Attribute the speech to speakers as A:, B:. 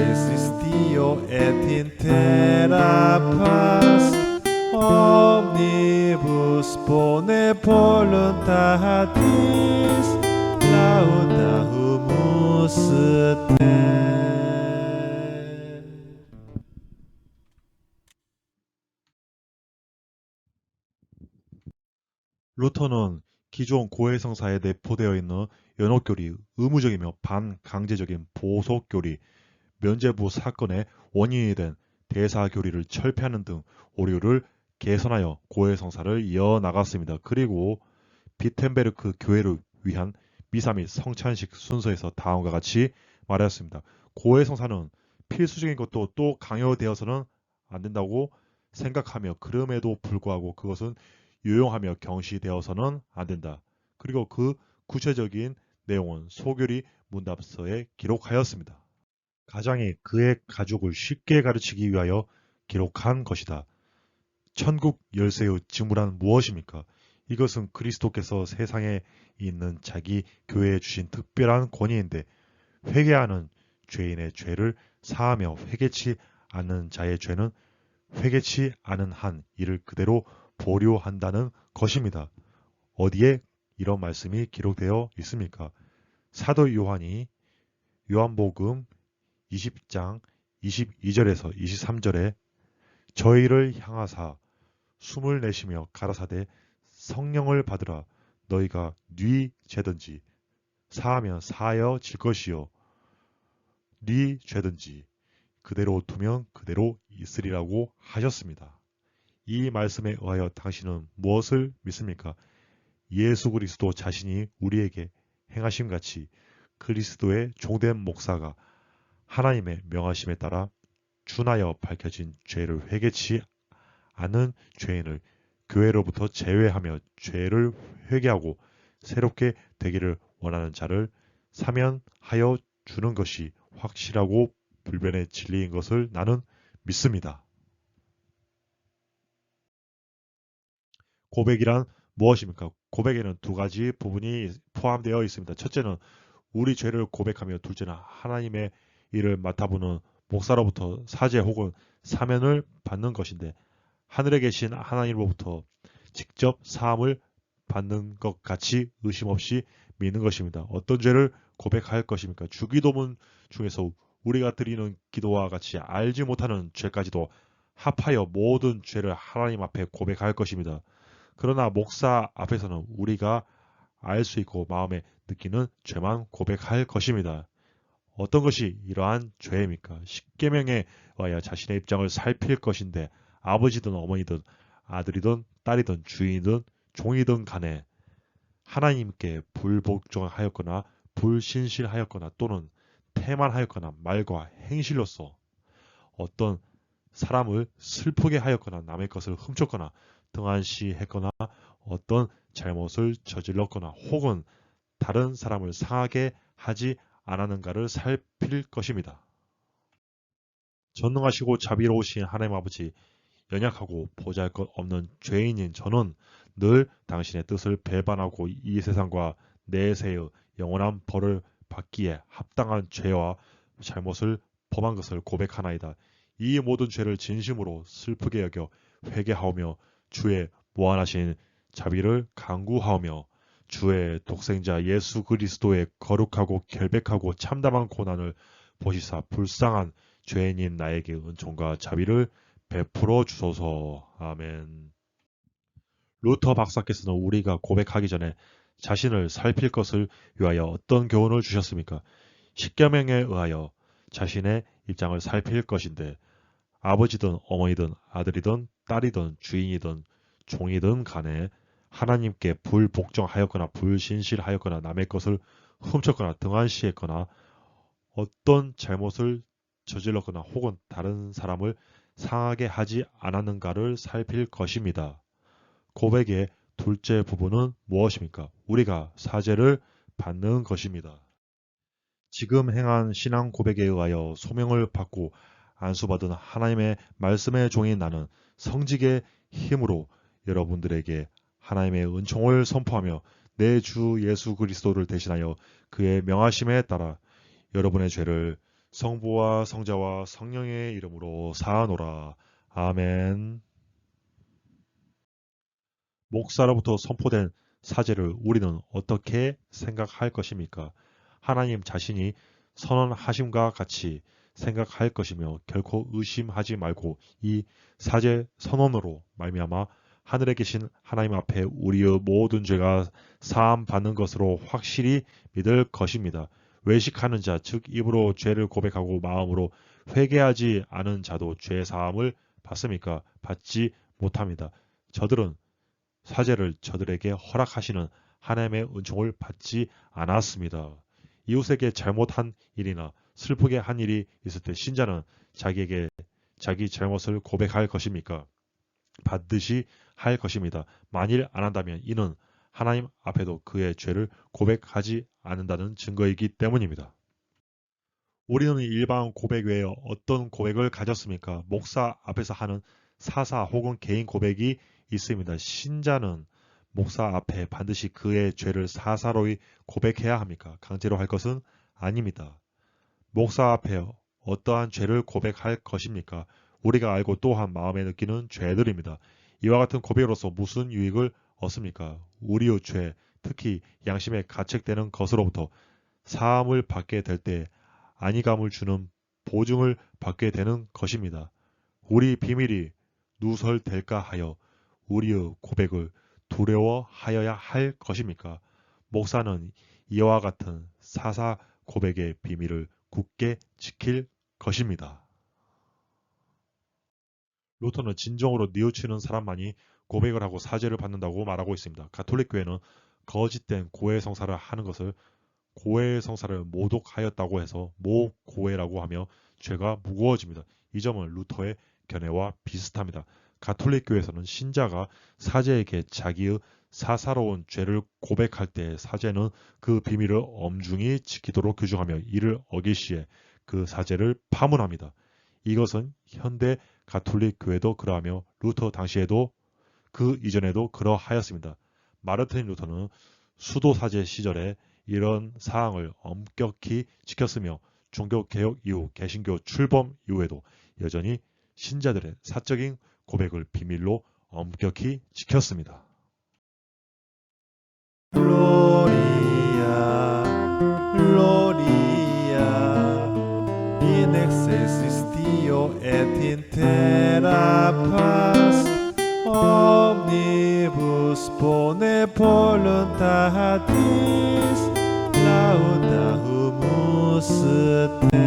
A: resistio et intera paz, omnibus bone voluntatis laudamus te.
B: 루터는 기존 고해성사에 내포되어 있는 연옥교리, 의무적이며 반강제적인 보속교리, 면죄부 사건의 원인이 된 대사교리를 철폐하는 등 오류를 개선하여 고해성사를 이어나갔습니다. 그리고 비텐베르크 교회를 위한 미사 및 성찬식 순서에서 다음과 같이 말하였습니다. 고해성사는 필수적인 것도 또 강요되어서는 안 된다고 생각하며 그럼에도 불구하고 그것은 유용하며 경시되어서는 안 된다. 그리고 그 구체적인 내용은 소교리 문답서에 기록하였습니다. 가장이 그의 가족을 쉽게 가르치기 위하여 기록한 것이다. 천국 열쇠의 직무란 무엇입니까? 이것은 그리스도께서 세상에 있는 자기 교회에 주신 특별한 권위인데 회개하는 죄인의 죄를 사하며 회개치 않는 자의 죄는 회개치 않은 한 이를 그대로 보류한다는 것입니다. 어디에 이런 말씀이 기록되어 있습니까? 사도 요한이 요한복음 20장 22절에서 23절에 저희를 향하사 숨을 내쉬며 가라사대 성령을 받으라. 너희가 네 죄든지 사하면 사하여 질 것이요 네 죄든지 그대로 두면 그대로 있으리라고 하셨습니다. 이 말씀에 의하여 당신은 무엇을 믿습니까? 예수 그리스도 자신이 우리에게 행하심 같이 그리스도의 종된 목사가 하나님의 명하심에 따라 준하여 밝혀진 죄를 회개치 않은 죄인을 교회로부터 제외하며 죄를 회개하고 새롭게 되기를 원하는 자를 사면하여 주는 것이 확실하고 불변의 진리인 것을 나는 믿습니다. 고백이란 무엇입니까? 고백에는 두 가지 부분이 포함되어 있습니다. 첫째는 우리 죄를 고백하며, 둘째는 하나님의 일을 맡아보는 목사로부터 사죄 혹은 사면을 받는 것인데, 하늘에 계신 하나님으로부터 직접 사함을 받는 것 같이 의심 없이 믿는 것입니다. 어떤 죄를 고백할 것입니까? 주기도문 중에서 우리가 드리는 기도와 같이 알지 못하는 죄까지도 합하여 모든 죄를 하나님 앞에 고백할 것입니다. 그러나 목사 앞에서는 우리가 알 수 있고 마음에 느끼는 죄만 고백할 것입니다. 어떤 것이 이러한 죄입니까? 십계명에 의하여 자신의 입장을 살필 것인데 아버지든 어머니든 아들이든 딸이든 주인이든 종이든 간에 하나님께 불복종하였거나 불신실하였거나 또는 태만하였거나 말과 행실로서 어떤 사람을 슬프게 하였거나 남의 것을 훔쳤거나 등한시했거나 어떤 잘못을 저질렀거나 혹은 다른 사람을 상하게 하지 않았는가를 살필 것입니다. 전능하시고 자비로우신 하나님 아버지, 연약하고 보잘것없는 죄인인 저는 늘 당신의 뜻을 배반하고 이 세상과 내세의 영원한 벌을 받기에 합당한 죄와 잘못을 범한 것을 고백하나이다. 이 모든 죄를 진심으로 슬프게 여겨 회개하오며 주의 무한하신 자비를 간구하오며 주의 독생자 예수 그리스도의 거룩하고 결백하고 참담한 고난을 보시사 불쌍한 죄인인 나에게 은총과 자비를 베풀어 주소서. 아멘. 루터 박사께서는 우리가 고백하기 전에 자신을 살필 것을 위하여 어떤 교훈을 주셨습니까? 십계명에 의하여 자신의 입장을 살필 것인데 아버지든 어머니든 아들이든 딸이든 주인이든 종이든 간에 하나님께 불복종하였거나 불신실하였거나 남의 것을 훔쳤거나 등한시했거나 어떤 잘못을 저질렀거나 혹은 다른 사람을 상하게 하지 않았는가를 살필 것입니다. 고백의 둘째 부분은 무엇입니까? 우리가 사죄를 받는 것입니다. 지금 행한 신앙 고백에 의하여 소명을 받고 안수받은 하나님의 말씀의 종인 나는 성직의 힘으로 여러분들에게 하나님의 은총을 선포하며 내 주 예수 그리스도를 대신하여 그의 명하심에 따라 여러분의 죄를 성부와 성자와 성령의 이름으로 사노라. 아멘. 목사로부터 선포된 사제를 우리는 어떻게 생각할 것입니까? 하나님 자신이 선언하심과 같이 생각할 것이며 결코 의심하지 말고 이 사제 선언으로 말미암아 하늘에 계신 하나님 앞에 우리의 모든 죄가 사함 받는 것으로 확실히 믿을 것입니다. 외식하는 자, 즉 입으로 죄를 고백하고 마음으로 회개하지 않은 자도 죄 사함을 받습니까? 받지 못합니다. 저들은 사제를 저들에게 허락하시는 하나님의 은총을 받지 않았습니다. 이웃에게 잘못한 일이나 슬프게 한 일이 있을 때 신자는 자기에게 자기 잘못을 고백할 것입니까? 반드시 할 것입니다. 만일 안 한다면 이는 하나님 앞에도 그의 죄를 고백하지 않는다는 증거이기 때문입니다. 우리는 일반 고백 외에 어떤 고백을 가졌습니까? 목사 앞에서 하는 사사 혹은 개인 고백이 있습니다. 신자는 목사 앞에 반드시 그의 죄를 사사로이 고백해야 합니까? 강제로 할 것은 아닙니다. 목사 앞에 어떠한 죄를 고백할 것입니까? 우리가 알고 또한 마음에 느끼는 죄들입니다. 이와 같은 고백으로서 무슨 유익을 얻습니까? 우리의 죄, 특히 양심에 가책되는 것으로부터 사함을 받게 될 때 안위감을 주는 보증을 받게 되는 것입니다. 우리 비밀이 누설될까 하여 우리의 고백을 두려워하여야 할 것입니까? 목사는 이와 같은 사사 고백의 비밀을 굳게 지킬 것입니다. 루터는 진정으로 뉘우치는 사람만이 고백을 하고 사죄를 받는다고 말하고 있습니다. 가톨릭 교회는 거짓된 고해 성사를 하는 것을 고해 성사를 모독하였다고 해서 모고해라고 하며 죄가 무거워집니다. 이 점은 루터의 견해와 비슷합니다. 가톨릭 교회에서는 신자가 사제에게 자기의 사사로운 죄를 고백할 때 사제는 그 비밀을 엄중히 지키도록 규정하며 이를 어길 시에 그 사제를 파문합니다. 이것은 현대 가톨릭 교회도 그러하며 루터 당시에도 그 이전에도 그러하였습니다. 마르틴 루터는 수도사제 시절에 이런 사항을 엄격히 지켰으며 종교개혁 이후 개신교 출범 이후에도 여전히 신자들의 사적인 고백을 비밀로 엄격히 지켰습니다.
A: Gloria, Gloria, in excelsis Deo et in terra paz, omnibus bone voluntatis, laudamus te.